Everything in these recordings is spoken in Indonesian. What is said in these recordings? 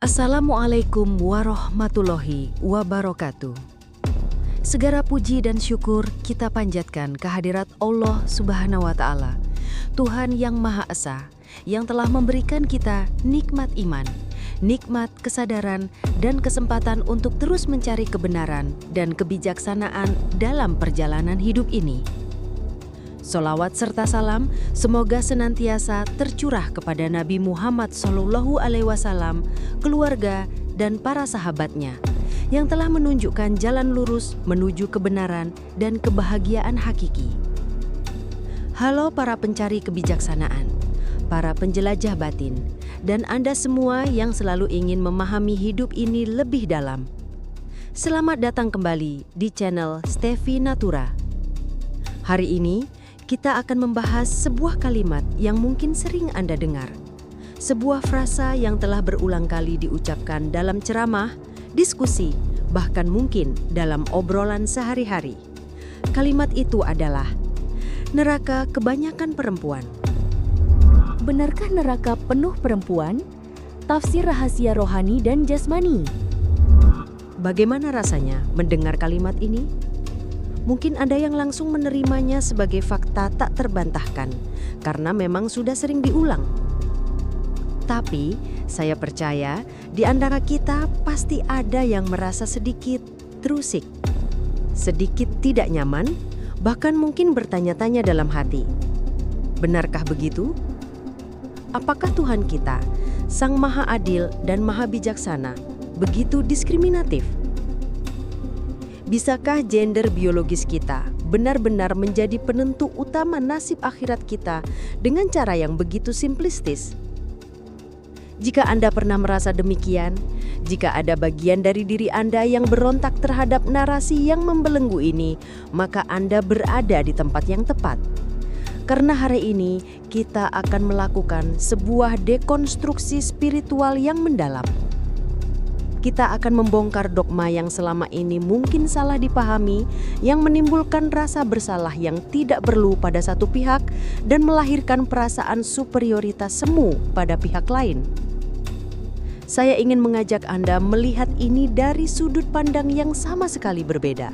Assalamualaikum warahmatullahi wabarakatuh. Segala puji dan syukur kita panjatkan kehadirat Allah Subhanahu wa Ta'ala, Tuhan yang Maha Esa, yang telah memberikan kita nikmat iman, nikmat kesadaran, dan kesempatan untuk terus mencari kebenaran dan kebijaksanaan dalam perjalanan hidup ini. Sholawat serta salam semoga senantiasa tercurah kepada Nabi Muhammad SAW, keluarga, dan para sahabatnya yang telah menunjukkan jalan lurus menuju kebenaran dan kebahagiaan hakiki. Halo para pencari kebijaksanaan, para penjelajah batin, dan Anda semua yang selalu ingin memahami hidup ini lebih dalam. Selamat datang kembali di channel Steffi Natura. Hari ini, kita akan membahas sebuah kalimat yang mungkin sering Anda dengar. Sebuah frasa yang telah berulang kali diucapkan dalam ceramah, diskusi, bahkan mungkin dalam obrolan sehari-hari. Kalimat itu adalah, neraka kebanyakan perempuan. Benarkah neraka penuh perempuan? Tafsir rahasia rohani dan jasmani. Bagaimana rasanya mendengar kalimat ini? Mungkin ada yang langsung menerimanya sebagai fakta tak terbantahkan, karena memang sudah sering diulang. Tapi, saya percaya di antara kita pasti ada yang merasa sedikit terusik, sedikit tidak nyaman, bahkan mungkin bertanya-tanya dalam hati. Benarkah begitu? Apakah Tuhan kita, Sang Maha Adil dan Maha Bijaksana, begitu diskriminatif? Bisakah gender biologis kita benar-benar menjadi penentu utama nasib akhirat kita dengan cara yang begitu simplistis? Jika Anda pernah merasa demikian, jika ada bagian dari diri Anda yang berontak terhadap narasi yang membelenggu ini, maka Anda berada di tempat yang tepat. Karena hari ini kita akan melakukan sebuah dekonstruksi spiritual yang mendalam. Kita akan membongkar dogma yang selama ini mungkin salah dipahami, yang menimbulkan rasa bersalah yang tidak perlu pada satu pihak dan melahirkan perasaan superioritas semu pada pihak lain. Saya ingin mengajak Anda melihat ini dari sudut pandang yang sama sekali berbeda.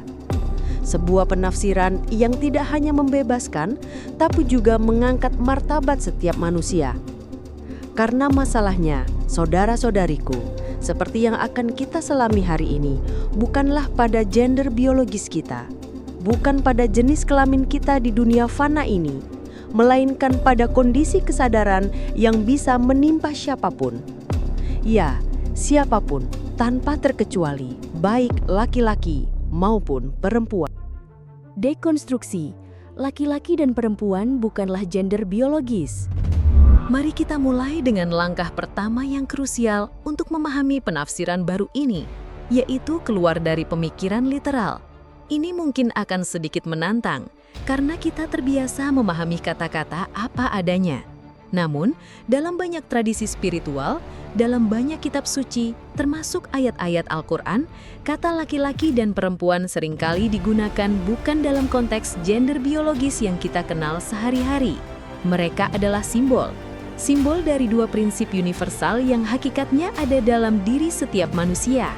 Sebuah penafsiran yang tidak hanya membebaskan, tapi juga mengangkat martabat setiap manusia. Karena masalahnya, saudara-saudariku, seperti yang akan kita selami hari ini, bukanlah pada gender biologis kita, bukan pada jenis kelamin kita di dunia fana ini, melainkan pada kondisi kesadaran yang bisa menimpa siapapun. Ya, siapapun, tanpa terkecuali, baik laki-laki maupun perempuan. Dekonstruksi, laki-laki dan perempuan bukanlah gender biologis. Mari kita mulai dengan langkah pertama yang krusial untuk memahami penafsiran baru ini, yaitu keluar dari pemikiran literal. Ini mungkin akan sedikit menantang, karena kita terbiasa memahami kata-kata apa adanya. Namun, dalam banyak tradisi spiritual, dalam banyak kitab suci, termasuk ayat-ayat Al-Quran, kata laki-laki dan perempuan seringkali digunakan bukan dalam konteks gender biologis yang kita kenal sehari-hari. Mereka adalah simbol dari dua prinsip universal yang hakikatnya ada dalam diri setiap manusia.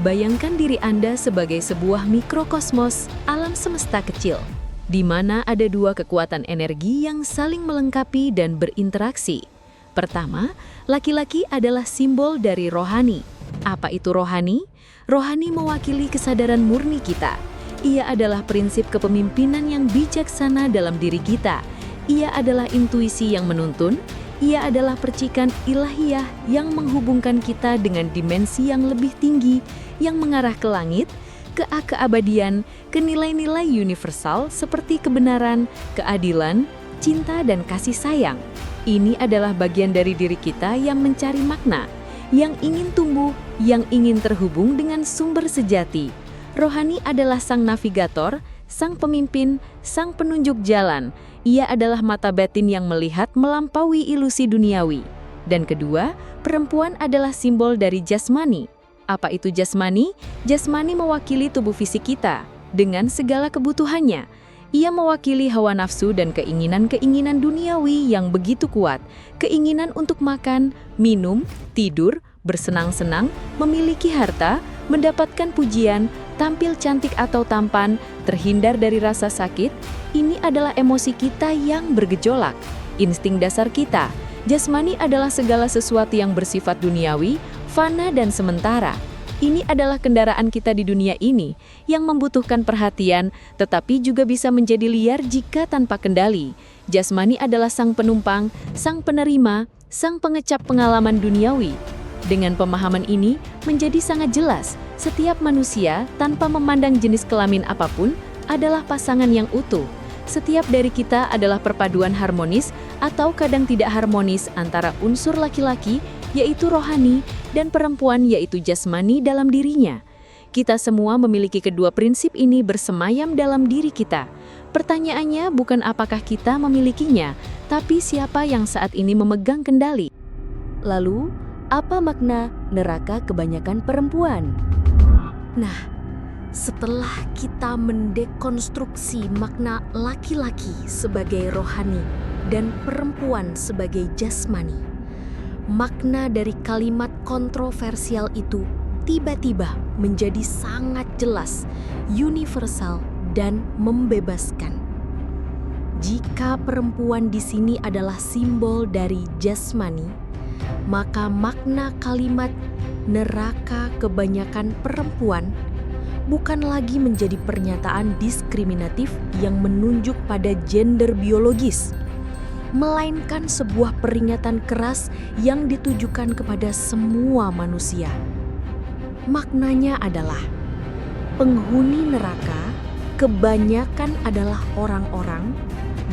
Bayangkan diri Anda sebagai sebuah mikrokosmos alam semesta kecil, di mana ada dua kekuatan energi yang saling melengkapi dan berinteraksi. Pertama, laki-laki adalah simbol dari rohani. Apa itu rohani? Rohani mewakili kesadaran murni kita. Ia adalah prinsip kepemimpinan yang bijaksana dalam diri kita. Ia adalah intuisi yang menuntun. Ia adalah percikan ilahiyah yang menghubungkan kita dengan dimensi yang lebih tinggi, yang mengarah ke langit, ke keabadian, ke nilai-nilai universal seperti kebenaran, keadilan, cinta, dan kasih sayang. Ini adalah bagian dari diri kita yang mencari makna, yang ingin tumbuh, yang ingin terhubung dengan sumber sejati. Rohani adalah sang navigator, sang pemimpin, sang penunjuk jalan. Ia adalah mata batin yang melihat melampaui ilusi duniawi. Dan kedua, perempuan adalah simbol dari jasmani. Apa itu jasmani? Jasmani mewakili tubuh fisik kita dengan segala kebutuhannya. Ia mewakili hawa nafsu dan keinginan-keinginan duniawi yang begitu kuat. Keinginan untuk makan, minum, tidur, bersenang-senang, memiliki harta, mendapatkan pujian, tampil cantik atau tampan, terhindar dari rasa sakit. Ini adalah emosi kita yang bergejolak. Insting dasar kita, jasmani adalah segala sesuatu yang bersifat duniawi, fana dan sementara. Ini adalah kendaraan kita di dunia ini yang membutuhkan perhatian, tetapi juga bisa menjadi liar jika tanpa kendali. Jasmani adalah sang penumpang, sang penerima, sang pengecap pengalaman duniawi. Dengan pemahaman ini, menjadi sangat jelas, setiap manusia tanpa memandang jenis kelamin apapun adalah pasangan yang utuh. Setiap dari kita adalah perpaduan harmonis atau kadang tidak harmonis antara unsur laki-laki, yaitu rohani, dan perempuan yaitu jasmani dalam dirinya. Kita semua memiliki kedua prinsip ini bersemayam dalam diri kita. Pertanyaannya bukan apakah kita memilikinya, tapi siapa yang saat ini memegang kendali. Lalu, apa makna neraka kebanyakan perempuan? Nah, setelah kita mendekonstruksi makna laki-laki sebagai rohani dan perempuan sebagai jasmani, makna dari kalimat kontroversial itu tiba-tiba menjadi sangat jelas, universal, dan membebaskan. Jika perempuan di sini adalah simbol dari jasmani, maka makna kalimat neraka kebanyakan perempuan bukan lagi menjadi pernyataan diskriminatif yang menunjuk pada gender biologis, melainkan sebuah peringatan keras yang ditujukan kepada semua manusia. Maknanya adalah penghuni neraka kebanyakan adalah orang-orang,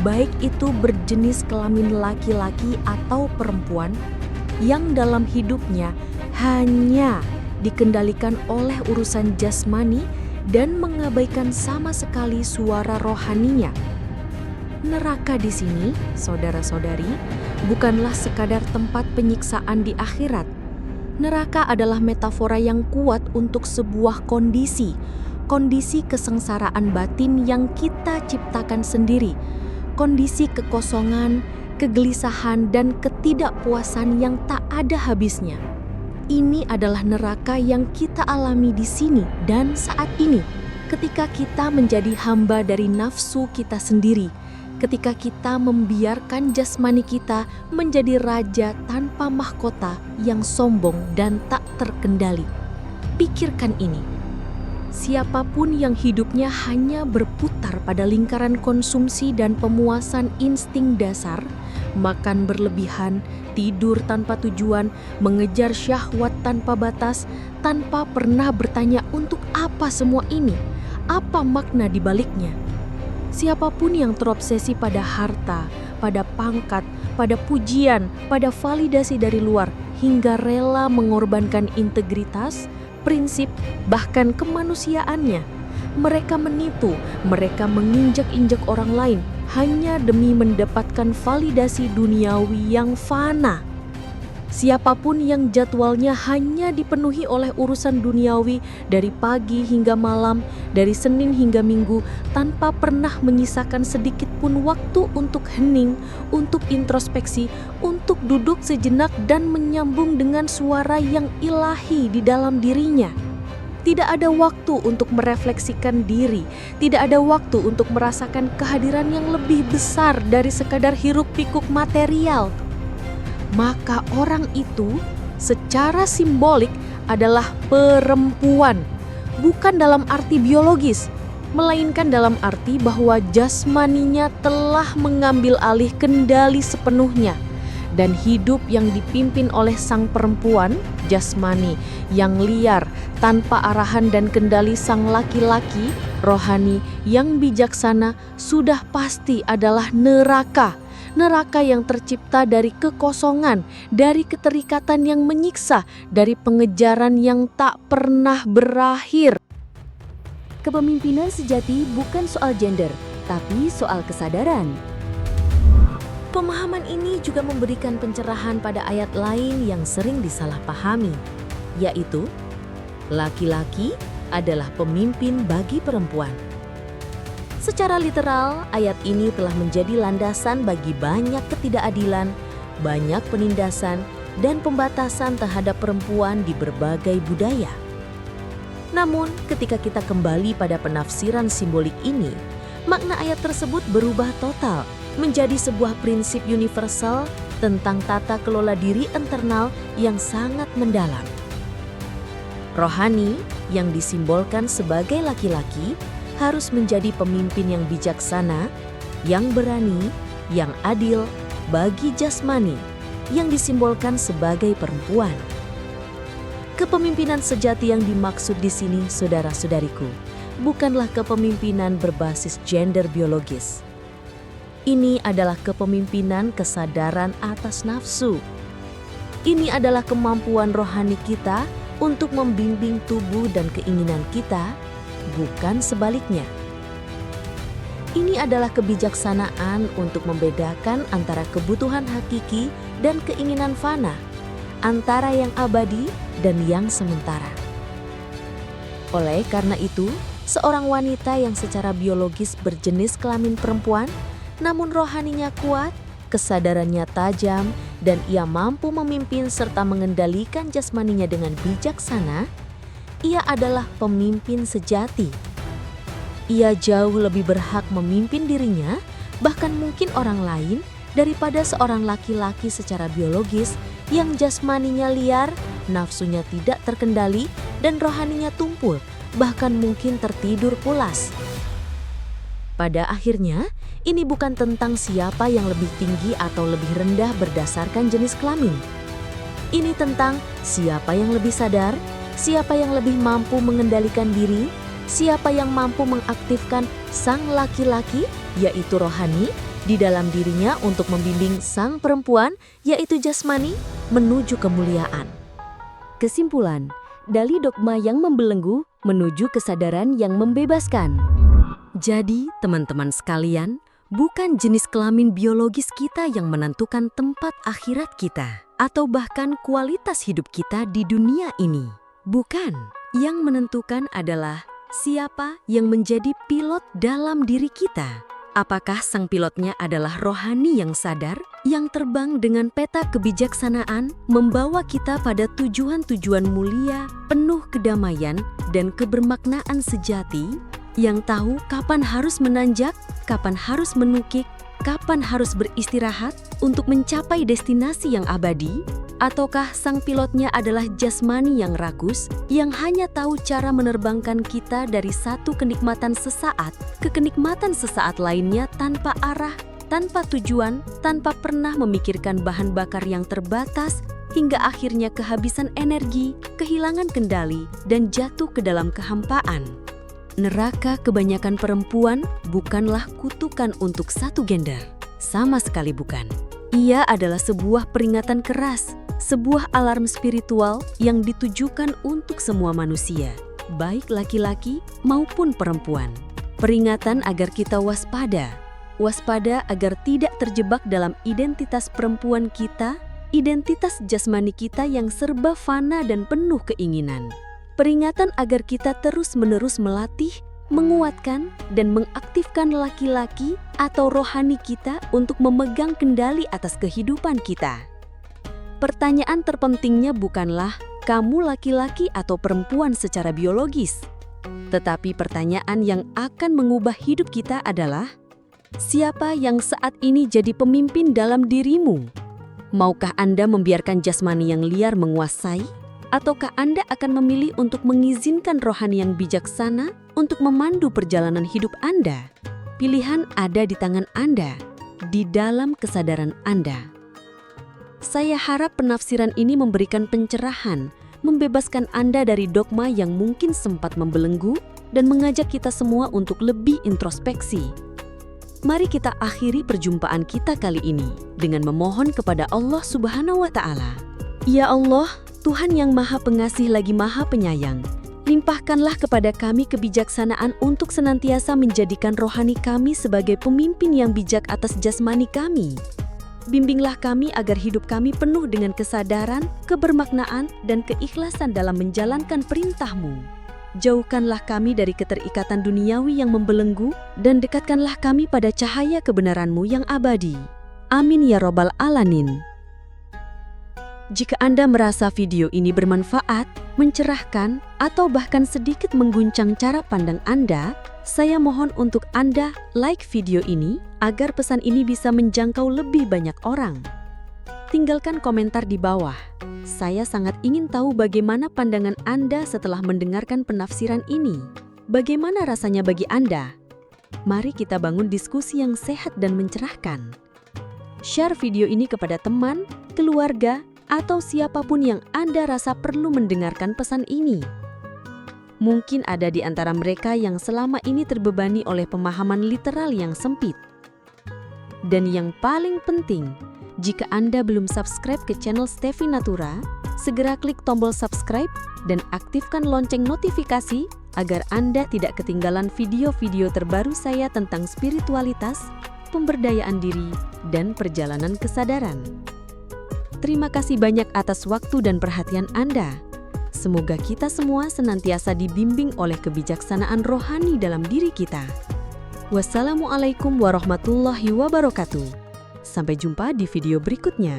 baik itu berjenis kelamin laki-laki atau perempuan, yang dalam hidupnya hanya dikendalikan oleh urusan jasmani dan mengabaikan sama sekali suara rohaninya. Neraka di sini, saudara-saudari, bukanlah sekadar tempat penyiksaan di akhirat. Neraka adalah metafora yang kuat untuk sebuah kondisi kesengsaraan batin yang kita ciptakan sendiri, kondisi kekosongan, kegelisahan, dan ketidakpuasan yang tak ada habisnya. Ini adalah neraka yang kita alami di sini dan saat ini, ketika kita menjadi hamba dari nafsu kita sendiri, ketika kita membiarkan jasmani kita menjadi raja tanpa mahkota yang sombong dan tak terkendali. Pikirkan ini. Siapapun yang hidupnya hanya berputar pada lingkaran konsumsi dan pemuasan insting dasar, makan berlebihan, tidur tanpa tujuan, mengejar syahwat tanpa batas, tanpa pernah bertanya untuk apa semua ini, apa makna di baliknya. Siapapun yang terobsesi pada harta, pada pangkat, pada pujian, pada validasi dari luar, hingga rela mengorbankan integritas, prinsip, bahkan kemanusiaannya. Mereka menipu, mereka menginjak-injak orang lain hanya demi mendapatkan validasi duniawi yang fana. Siapapun yang jadwalnya hanya dipenuhi oleh urusan duniawi dari pagi hingga malam, dari Senin hingga Minggu, tanpa pernah menyisakan sedikit pun waktu untuk hening, untuk introspeksi, untuk duduk sejenak dan menyambung dengan suara yang ilahi di dalam dirinya. Tidak ada waktu untuk merefleksikan diri, tidak ada waktu untuk merasakan kehadiran yang lebih besar dari sekadar hiruk-pikuk material. Maka orang itu secara simbolik adalah perempuan, bukan dalam arti biologis, melainkan dalam arti bahwa jasmaninya telah mengambil alih kendali sepenuhnya. Dan hidup yang dipimpin oleh sang perempuan, jasmani, yang liar, tanpa arahan dan kendali sang laki-laki, rohani, yang bijaksana, sudah pasti adalah neraka. Neraka yang tercipta dari kekosongan, dari keterikatan yang menyiksa, dari pengejaran yang tak pernah berakhir. Kepemimpinan sejati bukan soal gender, tapi soal kesadaran. Pemahaman ini juga memberikan pencerahan pada ayat lain yang sering disalahpahami, yaitu laki-laki adalah pemimpin bagi perempuan. Secara literal, ayat ini telah menjadi landasan bagi banyak ketidakadilan, banyak penindasan, dan pembatasan terhadap perempuan di berbagai budaya. Namun, ketika kita kembali pada penafsiran simbolik ini, makna ayat tersebut berubah total menjadi sebuah prinsip universal tentang tata kelola diri internal yang sangat mendalam. Rohani yang disimbolkan sebagai laki-laki harus menjadi pemimpin yang bijaksana, yang berani, yang adil bagi jasmani yang disimbolkan sebagai perempuan. Kepemimpinan sejati yang dimaksud di sini, saudara-saudariku, bukanlah kepemimpinan berbasis gender biologis. Ini adalah kepemimpinan kesadaran atas nafsu. Ini adalah kemampuan rohani kita untuk membimbing tubuh dan keinginan kita, bukan sebaliknya. Ini adalah kebijaksanaan untuk membedakan antara kebutuhan hakiki dan keinginan fana, antara yang abadi dan yang sementara. Oleh karena itu, seorang wanita yang secara biologis berjenis kelamin perempuan, namun rohaninya kuat, kesadarannya tajam, dan ia mampu memimpin serta mengendalikan jasmaninya dengan bijaksana, ia adalah pemimpin sejati. Ia jauh lebih berhak memimpin dirinya, bahkan mungkin orang lain, daripada seorang laki-laki secara biologis yang jasmaninya liar, nafsunya tidak terkendali, dan rohaninya tumpul, bahkan mungkin tertidur pulas. Pada akhirnya, ini bukan tentang siapa yang lebih tinggi atau lebih rendah berdasarkan jenis kelamin. Ini tentang siapa yang lebih sadar, siapa yang lebih mampu mengendalikan diri, siapa yang mampu mengaktifkan sang laki-laki, yaitu rohani, di dalam dirinya untuk membimbing sang perempuan, yaitu jasmani, menuju kemuliaan. Kesimpulan, dari dogma yang membelenggu menuju kesadaran yang membebaskan. Jadi, teman-teman sekalian, bukan jenis kelamin biologis kita yang menentukan tempat akhirat kita, atau bahkan kualitas hidup kita di dunia ini. Bukan, yang menentukan adalah siapa yang menjadi pilot dalam diri kita. Apakah sang pilotnya adalah rohani yang sadar, yang terbang dengan peta kebijaksanaan, membawa kita pada tujuan-tujuan mulia, penuh kedamaian dan kebermaknaan sejati, yang tahu kapan harus menanjak, kapan harus menukik, kapan harus beristirahat untuk mencapai destinasi yang abadi? Ataukah sang pilotnya adalah jasmani yang rakus, yang hanya tahu cara menerbangkan kita dari satu kenikmatan sesaat ke kenikmatan sesaat lainnya tanpa arah, tanpa tujuan, tanpa pernah memikirkan bahan bakar yang terbatas, hingga akhirnya kehabisan energi, kehilangan kendali, dan jatuh ke dalam kehampaan? Neraka kebanyakan perempuan bukanlah kutukan untuk satu gender. Sama sekali bukan. Ia adalah sebuah peringatan keras, sebuah alarm spiritual yang ditujukan untuk semua manusia, baik laki-laki maupun perempuan. Peringatan agar kita waspada agar tidak terjebak dalam identitas perempuan kita, identitas jasmani kita yang serba fana dan penuh keinginan. Peringatan agar kita terus-menerus melatih, menguatkan, dan mengaktifkan laki-laki atau rohani kita untuk memegang kendali atas kehidupan kita. Pertanyaan terpentingnya bukanlah kamu laki-laki atau perempuan secara biologis, tetapi pertanyaan yang akan mengubah hidup kita adalah, siapa yang saat ini jadi pemimpin dalam dirimu? Maukah Anda membiarkan jasmani yang liar menguasai? Ataukah Anda akan memilih untuk mengizinkan rohani yang bijaksana untuk memandu perjalanan hidup Anda? Pilihan ada di tangan Anda, di dalam kesadaran Anda. Saya harap penafsiran ini memberikan pencerahan, membebaskan Anda dari dogma yang mungkin sempat membelenggu dan mengajak kita semua untuk lebih introspeksi. Mari kita akhiri perjumpaan kita kali ini dengan memohon kepada Allah Subhanahu wa Ta'ala. Ya Allah, Tuhan yang Maha Pengasih lagi Maha Penyayang, limpahkanlah kepada kami kebijaksanaan untuk senantiasa menjadikan rohani kami sebagai pemimpin yang bijak atas jasmani kami. Bimbinglah kami agar hidup kami penuh dengan kesadaran, kebermaknaan, dan keikhlasan dalam menjalankan perintah-Mu. Jauhkanlah kami dari keterikatan duniawi yang membelenggu dan dekatkanlah kami pada cahaya kebenaran-Mu yang abadi. Amin ya Rabbal Alamin. Jika Anda merasa video ini bermanfaat, mencerahkan, atau bahkan sedikit mengguncang cara pandang Anda, saya mohon untuk Anda like video ini agar pesan ini bisa menjangkau lebih banyak orang. Tinggalkan komentar di bawah. Saya sangat ingin tahu bagaimana pandangan Anda setelah mendengarkan penafsiran ini. Bagaimana rasanya bagi Anda? Mari kita bangun diskusi yang sehat dan mencerahkan. Share video ini kepada teman, keluarga, atau siapapun yang Anda rasa perlu mendengarkan pesan ini. Mungkin ada di antara mereka yang selama ini terbebani oleh pemahaman literal yang sempit. Dan yang paling penting, jika Anda belum subscribe ke channel Steffi Natura, segera klik tombol subscribe dan aktifkan lonceng notifikasi agar Anda tidak ketinggalan video-video terbaru saya tentang spiritualitas, pemberdayaan diri, dan perjalanan kesadaran. Terima kasih banyak atas waktu dan perhatian Anda. Semoga kita semua senantiasa dibimbing oleh kebijaksanaan rohani dalam diri kita. Wassalamualaikum warahmatullahi wabarakatuh. Sampai jumpa di video berikutnya.